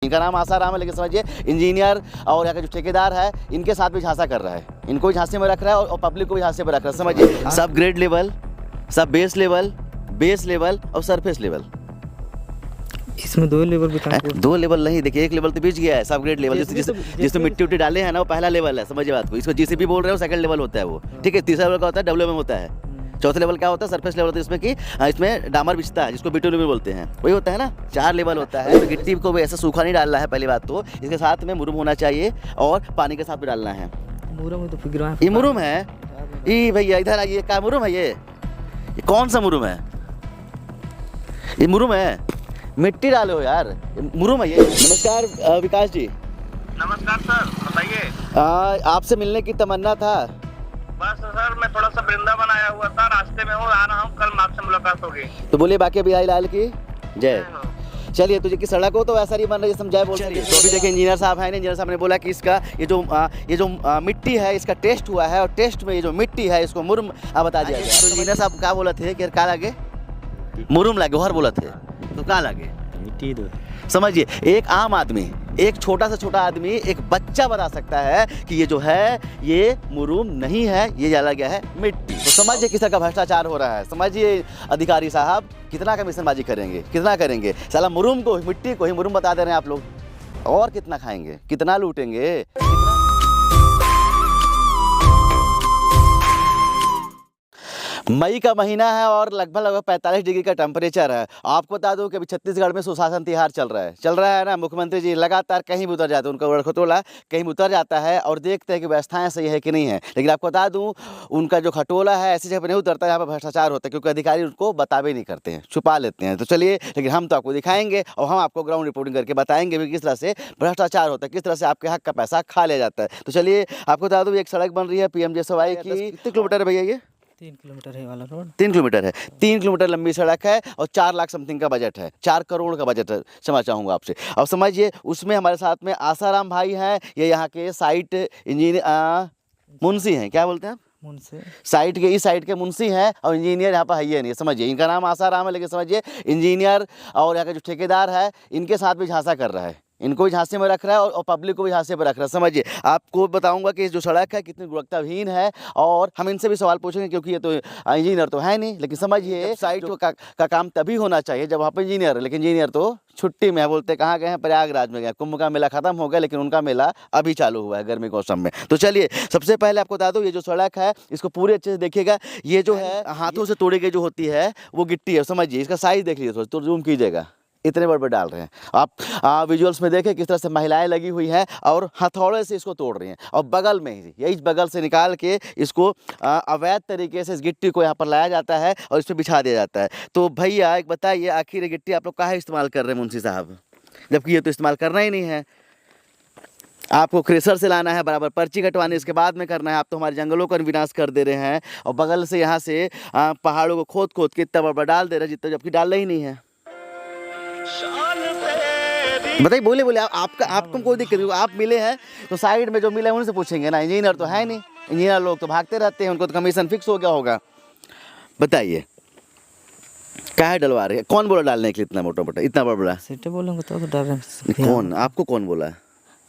इनका नाम आसाराम है, लेकिन समझिए इंजीनियर और यहाँ का जो ठेकेदार है इनके साथ भी झांसा कर रहा है, इनको भी झांसे में रख रहा है और पब्लिक को भी झांसे में रख रहा है। समझिए सब ग्रेड लेवल, सब बेस लेवल और सरफेस लेवल। इसमें 2 लेवल भी था। 2 लेवल नहीं, देखिए 1 लेवल तो बीच गया है, सब ग्रेड लेवल जिसमें मिट्टी उट्टी डाले हैं ना वो पहला लेवल है, समझिए बात को। इसको जीसीबी बोल रहे हो, सेकंड लेवल होता है वो, ठीक है। तीसरा लेवल का होता है डब्ल्यूएम होता है, चौथा लेवल क्या होता है सरफेस लेवल होता है, इसमें कि इसमें डामर बिछता है जिसको बिटुलिन बोलते हैं, वही होता है ना। 4 लेवल होता है। तो गिट्टी को भी ऐसा सूखा नहीं डालना है पहली बात तो, इसके साथ में मुरुम होना चाहिए और पानी के साथ भी डालना है। मुरुम तो फिर ये मुरुम है, ये भैया इधर आइए, क्या मुरुम है ये कौन सा मुरुम है? ये मुरुम है, मिट्टी डाले हो यार, मुरुम है ये। नमस्कार विकास जी। नमस्कार सर, बताइए। आपसे मिलने की तमन्ना था। बस सर मैं थोड़ा सा वृंदावन आया हुआ था, रास्ते में हूँ, आ रहा हूँ, कल आपसे मुलाकात होगी। तो बोलिए बाकी बिहारी लाल की जय। चलिए तुझे की सड़क हो तो ऐसा नहीं बन रहा जैसे हम जय बोल रहे हैं। तो अभी देखिए इंजीनियर साहब हैं, इंजीनियर साहब ने बोला कि इसका ये जो मिट्टी है इसका टेस्ट हुआ है और टेस्ट में ये जो मिट्टी है इसको मुरुम बता दिया गया। तो इंजीनियर साहब क्या बोला थे कि क्या लगे? मुरुम लगे, और बोला थे तो क्या लगे? मिट्टी दो। समझिए एक आम आदमी, एक छोटा से छोटा आदमी, एक बच्चा बता सकता है कि ये जो है ये मुरुम नहीं है, ये डाला गया है मिट्टी। तो समझिए किस तरह का भ्रष्टाचार हो रहा है। समझिए अधिकारी साहब कितना कमीशनबाजी करेंगे, कितना करेंगे। साला मुरुम को, मिट्टी को ही मुरुम बता दे रहे हैं आप लोग, और कितना खाएंगे, कितना लूटेंगे। मई का महीना है और लगभग 45 डिग्री का टेम्परेचर है। आपको बता दूं कि अभी छत्तीसगढ़ में सुशासन तिहार चल रहा है ना। मुख्यमंत्री जी लगातार कहीं भी उतर जाते हैं, उनका खटोला कहीं भी उतर जाता है और देखते हैं कि व्यवस्थाएं सही है कि नहीं है। लेकिन आपको बता दूं उनका जो खटोला है ऐसी जगह पर नहीं उतरता है जहाँ पर भ्रष्टाचार होता है, क्योंकि अधिकारी उनको बता भी नहीं करते हैं, छुपा लेते हैं। तो चलिए, लेकिन हम तो आपको दिखाएंगे और हम आपको ग्राउंड रिपोर्टिंग करके बताएंगे भी किस तरह से भ्रष्टाचार होता है, किस तरह से आपके हक का पैसा खा लिया जाता है। तो चलिए आपको बता दूं एक सड़क बन रही है PMJSY की। कितने किलोमीटर है भैया ये? 3 किलोमीटर है वाला रोड। 3 किलोमीटर है, 3 किलोमीटर लंबी सड़क है और 4 लाख समथिंग का बजट है, 4 करोड़ का बजट है। क्षमा चाहूँगा आपसे। अब समझिए उसमें हमारे साथ में आसाराम भाई हैं, ये यहाँ के साइट इंजीनियर मुंशी हैं, क्या बोलते हैं आप? मुंशी। साइट के इस साइड के मुंशी हैं और इंजीनियर यहाँ पर है ही नहीं। समझिए इनका नाम आसाराम है, लेकिन समझिए इंजीनियर और यहाँ का जो ठेकेदार है इनके साथ भी झांसा कर रहा है, इनको भी झांसे में रख रहा है और पब्लिक को भी झांसे में रख रहा है। समझिए आपको बताऊंगा कि जो सड़क है कितनी गुणवत्ताहीन है और हम इनसे भी सवाल पूछेंगे, क्योंकि ये तो इंजीनियर तो है नहीं। लेकिन समझिए साइट का काम तभी होना चाहिए जब वहाँ पर इंजीनियर है, लेकिन इंजीनियर तो छुट्टी में है। बोलते कहाँ गए हैं? प्रयागराज में गए। कुंभ का मेला खत्म हो गया, लेकिन उनका मेला अभी चालू हुआ है गर्मी के मौसम में। तो चलिए सबसे पहले आपको बता दूँ ये जो सड़क है इसको पूरे अच्छे से देखिएगा। ये जो है हाथों से तोड़ी गई जो होती है वो गिट्टी है। समझिए इसका साइज देख लीजिए, तो जूम कीजिएगा, इतने बड़े बड़े डाल रहे हैं आप। विजुअल्स में देखें किस तरह से महिलाएं लगी हुई हैं और हथौड़े से इसको तोड़ रही हैं और बगल में ही यही बगल से निकाल के इसको अवैध तरीके से इस गिट्टी को यहाँ पर लाया जाता है और इस पर बिछा दिया जाता है। तो भैया एक बताइए आखिर ये गिट्टी आप लोग काहे इस्तेमाल कर रहे हैं मुंशी साहब, जबकि ये तो इस्तेमाल करना ही नहीं है। आपको क्रेशर से लाना है, बराबर पर्ची कटवानी, इसके बाद में करना है। आप तो हमारे जंगलों का विनाश कर दे रहे हैं और बगल से यहाँ से पहाड़ों को खोद खोद के इतना बड़ा डाल दे रहे हैं जितना, जबकि डालना ही नहीं है। बताइए बोले आपको कोई दिक्कत नहीं। आप मिले हैं तो साइड में जो मिले हैं उनसे पूछेंगे ना, इंजीनियर तो है नहीं। इंजीनियर लोग तो भागते रहते हैं, उनको तो कमीशन फिक्स हो गया होगा। बताइए क्या है डलवा रहे हैं? कौन बोला डालने के लिए इतना मोटा मोटा, इतना बड़ा? सेठ बोलेंगे तो डाल रहे हैं। कौन आपको कौन बोला?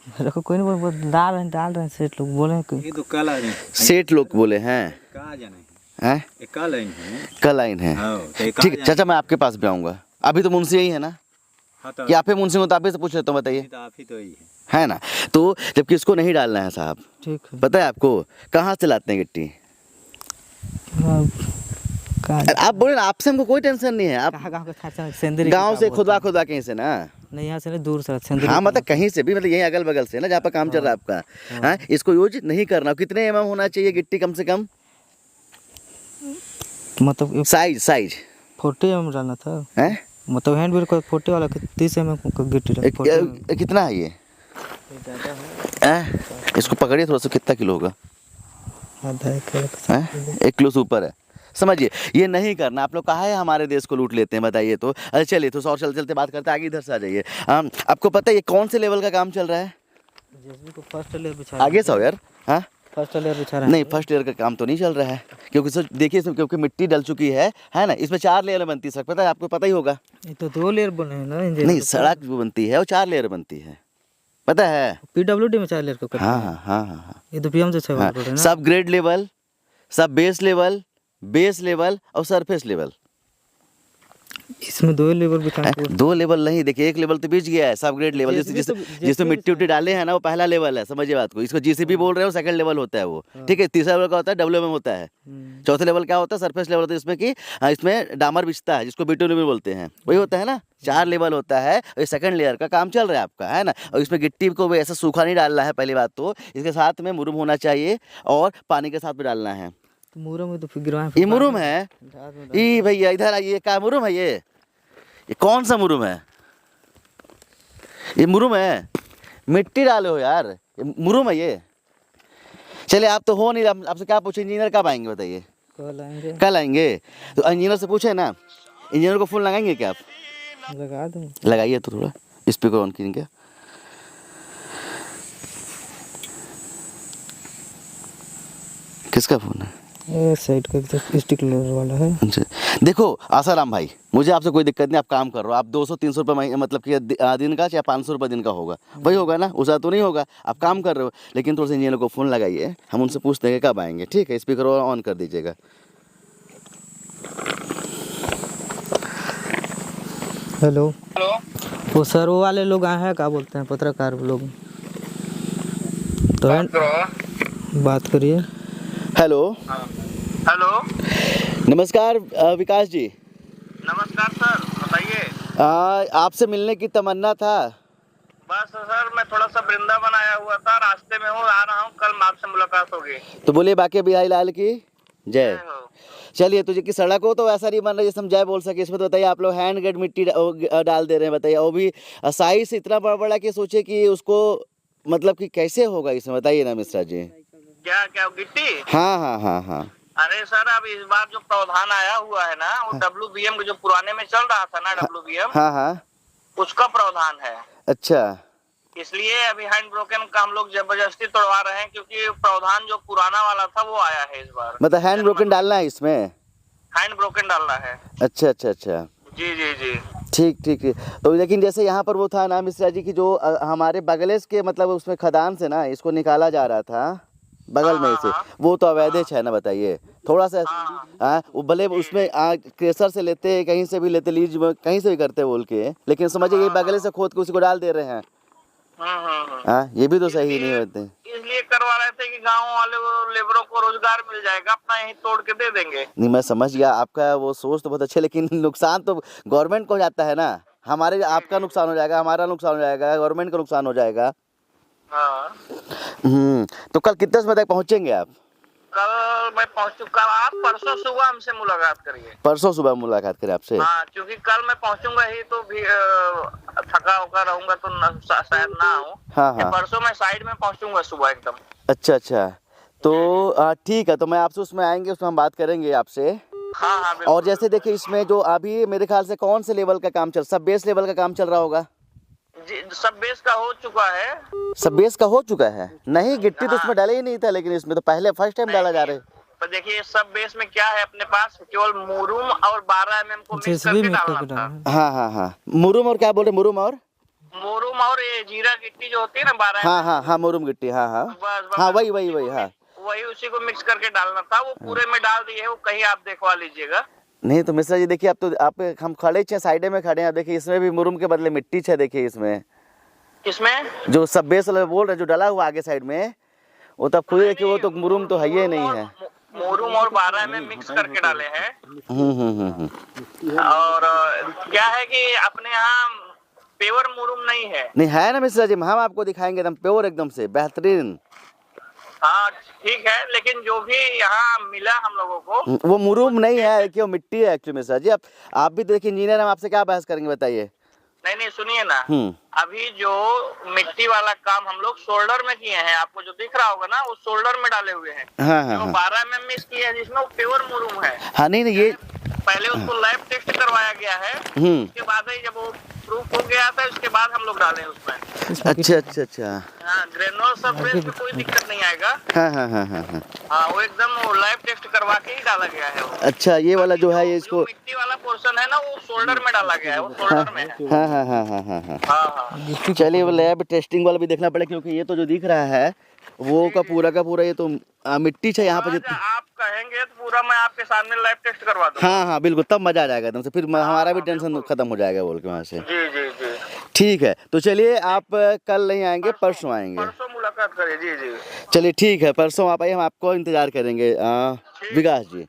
मेरे को कोई नहीं बोल, डाल रहे हैं सेठ लोग बोले। ये तो कल आए, सेठ लोग बोले हैं, कहाँ जाने हैं? कल आए हैं, कल आइन है। ठीक है चाचा, मैं आपके पास भी आऊँगा। अभी तो मुंशी यही है ना? हाँ तो कि आप ही मुंशी हो तो आप ही से पूछ लेता हूँ, बताइए। तो आप ही तो ही है ना? तो जबकि इसको नहीं डालना है साहब, ठीक है। पता है आपको कहाँ से लाते हैं गिट्टी? आप बोले ना, आपसे हमको कोई टेंशन नहीं है। आप गांव से खुदवा कहीं से ना? नहीं, यहाँ से नहीं, दूर से। हाँ मतलब कहीं से भी, मतलब यही अगल बगल से ना जहाँ पर काम चल रहा है आपका। हाँ इसको यूज नहीं करना। कितने mm होना चाहिए गिट्टी कम से कम? मतलब साइज 40 mm डालना था। हैं? मतलब हैंड बिल को 40 वाला 30 mm का गिट्टी कितना है ये? इसको पकड़िए थोड़ा सा, कितना किलो होगा? 1 किलो से ऊपर है। समझिए ये नहीं करना। आप लोग कहा है हमारे देश को लूट लेते हैं, बताइए तो। अच्छा चलिए तो और चलते बात करते आगे, इधर से आ जाइए। आपको पता है ये कौन से लेवल का काम चल रहा है? जेसीबी को फर्स्ट लेवल बिछा आगे से हो यार। हाँ फर्स्ट लेयर बिछा रहा है। नहीं, फर्स्ट लेयर का काम तो नहीं चल रहा है, क्योंकि सर देखिए इसमें क्योंकि मिट्टी डल चुकी है ना, इसमें 4 लेयर बनती है सर, पता है आपको, पता ही होगा। ये तो 2 लेयर बने हैं ना इंजीनियर। नहीं, सड़क जो बनती है वो 4 लेयर बनती है, पता है। पीडब्ल्यूडी में 4 लेयर का करते हाँ हैं। हाँ हाँ हाँ हाँ, ये तो पीएम से हाँ। रोड है ना। सब ग्रेड लेवल, सब बेस लेवल और सरफेस लेवल। इसमें 2 लेवल बिछाने को 2 लेवल नहीं, देखिए 1 लेवल तो बीच गया है, सब ग्रेड लेवल, JCB तो- जिसमें JCB मिट्टी उट्टी डाले हैं ना वो पहला लेवल है, समझिए बात को। इसको जीसीबी बोल रहे हो, सेकंड लेवल होता है वो, ठीक है। तीसरा लेवल का होता है डब्ल्यूएम होता है। चौथे लेवल क्या होता है, सरफेस लेवल होता है, इसमें कि इसमें डामर बिछता है, जिसको बिटून भी बोलते हैं, वही होता है ना। 4 लेवल होता है, और सेकंड लेयर का काम चल रहा है आपका, है ना। और इसमें गिट्टी को भी ऐसा सूखा नहीं डालना है, पहली बात तो। इसके साथ में मुरुम होना चाहिए और पानी के साथ भी डालना है। तो मुरम में तो फिर गिरवा ये मुरुम है, ये भैया इधर आइए, क्या मुरुम है ये कौन सा मुरुम है? ये मुरुम है, मिट्टी डाले हो यार, ये मुरुम है ये। चलिए आप तो हो नहीं, आपसे क्या पूछे, इंजीनियर कब आएंगे बताइए? कल आएंगे। कल आएंगे तो इंजीनियर से पूछे ना, इंजीनियर को फोन लगाएंगे क्या आप? लगा दूँ। लगाइए तो थोड़ा स्पीकर ऑन कीजिए क्या। किसका फोन है? ये साइड का तो स्टिक लेयर वाला है। अच्छा, देखो आसाराम भाई, मुझे आपसे कोई दिक्कत नहीं, आप काम कर रहे हो, आप 200-300 रुपये महीने, मतलब कि दिन का, चाहे 500 रुपये दिन का होगा, वही होगा ना, उसा तो नहीं होगा। आप काम कर रहे हो, लेकिन थोड़ा सा इंजीनियर को फ़ोन लगाइए, हम उनसे पूछते हैं कि कब आएंगे, ठीक है। स्पीकर ऑन कर दीजिएगा। हेलो। हेलो, वो सर वो वाले लोग आए हैं, क्या बोलते हैं, पत्रकार लोग तो है। बात करिए। हेलो, हेलो, नमस्कार विकास जी। नमस्कार सर, बताइए। आपसे मिलने की तमन्ना था। बस सर मैं थोड़ा सा वृंदावन आया हुआ था, रास्ते में हूँ, आ रहा हूँ, कल आपसे मुलाकात होगी। तो बोलिए बाकी बिहारी लाल की जय। जय हो। चलिए, तो की सड़क हो तो वैसा नहीं बन रहा जैसे हम जय बोल सके। इसमें तो बताइए आप लोग हैंड ग्रेड मिट्टी डाल दे रहे हैं, बताइए, वो भी साइज इतना बड़ा बड़ा कि सोचे कि उसको, मतलब कि कैसे होगा इसमें, बताइए ना मिश्रा जी। क्या क्या गिट्टी? हाँ हाँ हाँ हाँ। अरे सर अब इस बार जो प्रावधान आया हुआ है ना, वो WBM के जो पुराने में चल रहा था ना, WBM, हाँ हाँ, उसका प्रावधान है। अच्छा, इसलिए अभी हैंड ब्रोकन का हम लोग जबरदस्ती तोड़वा रहे हैं, क्योंकि प्रावधान जो पुराना वाला था वो आया है इस बार। मतलब हैंड ब्रोकन डालना है इसमें? हैंड ब्रोकन डालना है। अच्छा अच्छा अच्छा, जी जी जी। ठीक ठीक ठीक। तो लेकिन जैसे यहाँ पर वो था ना मिश्रा जी की, जो हमारे बगलेस के, मतलब उसमें खदान से ना इसको निकाला जा रहा था बगल में से, वो तो अवैध है ना, बताइए थोड़ा सा। हाँ, वो भले उसमें क्रेशर से लेते, कहीं से भी लेते, लीज कहीं से भी करते बोल के, लेकिन समझिए ये बगले से खोद के उसी को डाल दे रहे हैं। हाँ, ये भी तो सही नहीं होते। इसलिए करवा रहे थे कि गांव वाले लेबरों को रोजगार मिल जाएगा, अपना यहीं तोड़ के दे देंगे। नहीं, मैं समझ गया, आपका वो सोच तो बहुत अच्छे, लेकिन नुकसान तो गवर्नमेंट को हो जाता है ना। हमारे, आपका नुकसान हो जाएगा, हमारा नुकसान हो जाएगा, गवर्नमेंट का नुकसान हो जाएगा। हाँ। तो कल कितने समय तक पहुँचेंगे आप? कल मैं पहुंचू, कल आप परसों सुबह हमसे मुलाकात करिए। परसों सुबह मुलाकात करें आपसे? हाँ, क्योंकि कल मैं पहुंचूंगा ही तो भी थका होकर रहूंगा तो शायद ना आऊं। हाँ हाँ, परसों मैं साइड में पहुंचूंगा सुबह एकदम। अच्छा अच्छा, तो ठीक है, तो मैं आपसे उसमें आएंगे, उसमें हम बात करेंगे आपसे। हाँ हाँ बिल्कुल। और जैसे देखिए इसमें जो अभी मेरे ख्याल से कौन से लेवल का काम चल, सब बेस लेवल का काम चल रहा होगा? जी, सब बेस का हो चुका है। सब बेस का हो चुका है? नहीं, गिट्टी तो उसमें डाले ही नहीं था, लेकिन इसमें तो पहले फर्स्ट टाइम डाला जा रहा है। तो देखिए सब बेस में क्या है, अपने पास केवल मुरुम और 12 mm को मिक्स करके डालना था। हाँ हाँ हाँ, मुरुम और क्या बोल रहे, मुरुम और ये जीरा गिट्टी जो होती है ना 12 हाँ हाँ हाँ, मुरुम गिट्टी, हाँ हाँ बस हाँ, वही वही वही, हाँ वही उसी को मिक्स करके डालना था। वो पूरे में डाल दिए है, वो कहीं आप देखवा लीजिएगा। नहीं तो मिश्रा जी देखिए, आप तो आप हम खड़े छे साइड में खड़े हैं, देखिए इसमें भी मुरुम के बदले मिट्टी है, देखिए इसमें इसमें जो सब बेस वाला बोल रहे, जो डाला हुआ आगे साइड में, वो तब खुद देखिए, वो तो मुरुम तो है ही नहीं है। मुरुम और 12 में मिक्स करके डाले हैं। और क्या है कि अपने यहाँ पेवर मुरुम नहीं है। नहीं है ना मिश्रा जी, हम आपको दिखाएंगे एकदम प्योर, एकदम से बेहतरीन। हाँ ठीक है, लेकिन जो भी यहाँ मिला हम लोगों को, वो मुरुम नहीं है, कि वो मिट्टी है एक्चुअली मिश्रा जी। आप भी देखिए इंजीनियर, हम आपसे क्या बहस करेंगे बताइए। नहीं सुनिए ना, अभी जो मिट्टी वाला काम हम लोग शोल्डर में किए हैं, आपको जो दिख रहा होगा ना, वो शोल्डर में डाले हुए हैं। हाँ हाँ, जो 12 mm मिक्स किया है, जिसमें वो प्योर मुरुम है। हाँ नहीं नहीं, ये पहले उसको लैब टेस्ट करवाया गया है, उसके बाद ही जब वो प्रूफ हो गया था, उसके बाद हम लोग डाले उसमें। अच्छा अच्छा अच्छा, हाँ, ग्रेनुअल सरफेस पे कोई दिक्कत नहीं आएगा। हाँ हाँ हाँ हाँ हाँ। हाँ, वो एकदम लाइव टेस्ट करवा के ही डाला गया है वो। अच्छा, ये वाला जो है ये जो इसको मिट्टी वाला पोर्शन है ना, वो शोल्डर में डाला गया है, वो शोल्डर में है। हाँ हाँ हाँ हाँ हाँ हाँ। हाँ हाँ। चलिए, वो लैब टेस्टिंग वाला भी देखना पड़ेगा, क्योंकि ये तो जो दिख रहा है वो का पूरा ये तो मिट्टी है यहाँ पर जितनी। आप कहेंगे तो पूरा मैं आपके सामने लाइव टेस्ट करवा दूँ। हाँ हाँ बिल्कुल, तब मजा आ जाएगा एकदम से, फिर हमारा भी टेंशन खत्म हो जाएगा बोल के वहाँ से। जी जी जी। ठीक है, तो चलिए आप कल नहीं आएंगे, परसों आएंगे। परसों मुलाकात करिए। जी जी। चलिए ठीक है, परसों आप आइए, हम आपको इंतजार करेंगे विकास जी।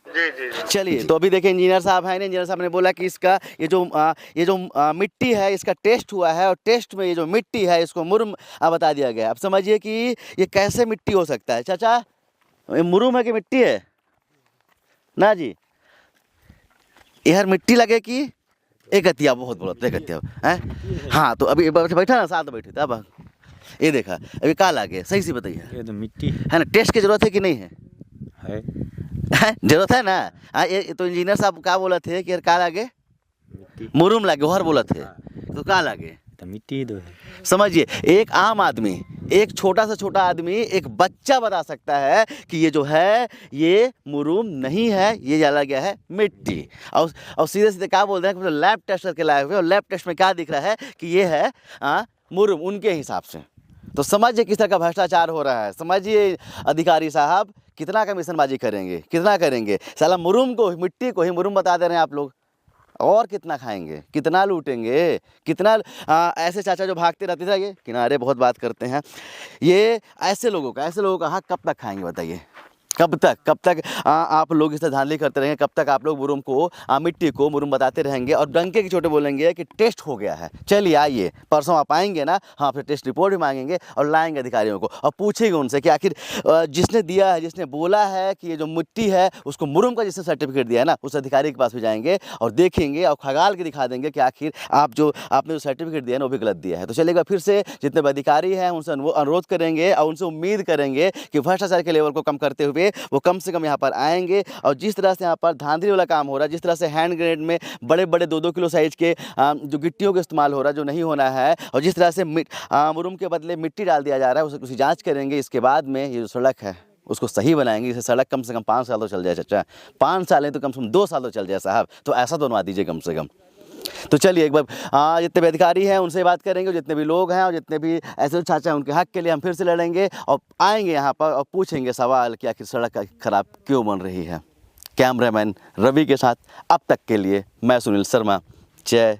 जी जी जी। चलिए, तो अभी देखिए इंजीनियर साहब हैं, इंजीनियर साहब ने बोला कि इसका ये जो मिट्टी है इसका टेस्ट हुआ है, और टेस्ट में ये जो मिट्टी है इसको मुरुम बता दिया गया। अब समझिए कि ये कैसे मिट्टी हो सकता है। चाचा, ये मुरुम है कि मिट्टी है ना जी? यार मिट्टी लगे कि एक अतिया, बहुत बोलत एक अतिया है। हाँ, तो अभी बैठा ना, साथ बैठे थे। अब ये देखा, अभी का लागे, सही से बताइए। ये तो मिट्टी है ना, टेस्ट की जरूरत है कि नहीं है? है। जरूरत है ना। हाँ, ये तो इंजीनियर साहब क्या बोला थे कि यार का लागे, मिट्टी मुरुम लागे, हर बोला थे, तो का लागे तो मिट्टी दो है। समझिए, एक आम आदमी, एक छोटा से छोटा आदमी, एक बच्चा बता सकता है कि ये जो है ये मुरुम नहीं है, ये डाला गया है मिट्टी। और सीधे सीधे क्या बोल रहे हैं कि लैब टेस्ट करके लाए हुए, और लैब टेस्ट में क्या दिख रहा है कि ये है मुरुम उनके हिसाब से। तो समझिए किस तरह का भ्रष्टाचार हो रहा है। समझिए अधिकारी साहब कितना कमीशनबाजी करेंगे, कितना करेंगे। साला मुरुम को, मिट्टी को ही मुरुम बता दे रहे हैं आप लोग, और कितना खाएंगे, कितना लूटेंगे, कितना ऐसे चाचा जो भागते रहते थे, ये किनारे बहुत बात करते हैं, ये ऐसे लोगों का हक कब तक खाएंगे बताइए? कब तक आप लोग इसे धांधली करते रहेंगे? कब तक आप लोग मुरुम को, मिट्टी को मुरुम बताते रहेंगे और डंके की चोटे बोलेंगे कि टेस्ट हो गया है? चलिए आइए, परसों आप आएंगे ना, हाँ, फिर टेस्ट रिपोर्ट भी मांगेंगे और लाएंगे अधिकारियों को, और पूछेंगे उनसे कि आखिर जिसने दिया है, जिसने बोला है कि ये जो मिट्टी है उसको मुरुम का जिसने सर्टिफिकेट दिया है ना, उस अधिकारी के पास भी जाएंगे और देखेंगे और खगाल के दिखा देंगे कि आखिर आपने जो सर्टिफिकेट दिया है ना वो भी गलत दिया है। तो चलेगा, फिर से जितने भी अधिकारी हैं उनसे अनुरोध करेंगे और उनसे उम्मीद करेंगे कि भ्रष्टाचार के लेवल को कम करते हुए वो कम से कम यहाँ पर आएंगे। और जिस तरह से यहाँ पर धांधली वाला काम हो रहा है, जिस तरह से हैंड ग्रेनेड में बड़े बड़े 2-2 किलो साइज के जो गिट्टियों का इस्तेमाल हो रहा है, जो नहीं होना है, और जिस तरह से मुरुम के बदले मिट्टी डाल दिया जा रहा है, उसकी जांच करेंगे। इसके बाद में ये जो सड़क है उसको सही बनाएंगे। इसे सड़क कम से कम 5 साल तो चल जाए चाचा, 5 साल नहीं तो कम से कम 2 साल तो चल जाए साहब। तो ऐसा तो बनवा दीजिए कम से कम। तो चलिए एक बार जितने भी अधिकारी हैं उनसे बात करेंगे, जितने भी लोग हैं और जितने भी ऐसे चाचा हैं उनके हक के लिए हम फिर से लड़ेंगे और आएंगे यहाँ पर और पूछेंगे सवाल कि आखिर सड़क खराब क्यों बन रही है। कैमरामैन रवि के साथ अब तक के लिए मैं सुनील शर्मा। जय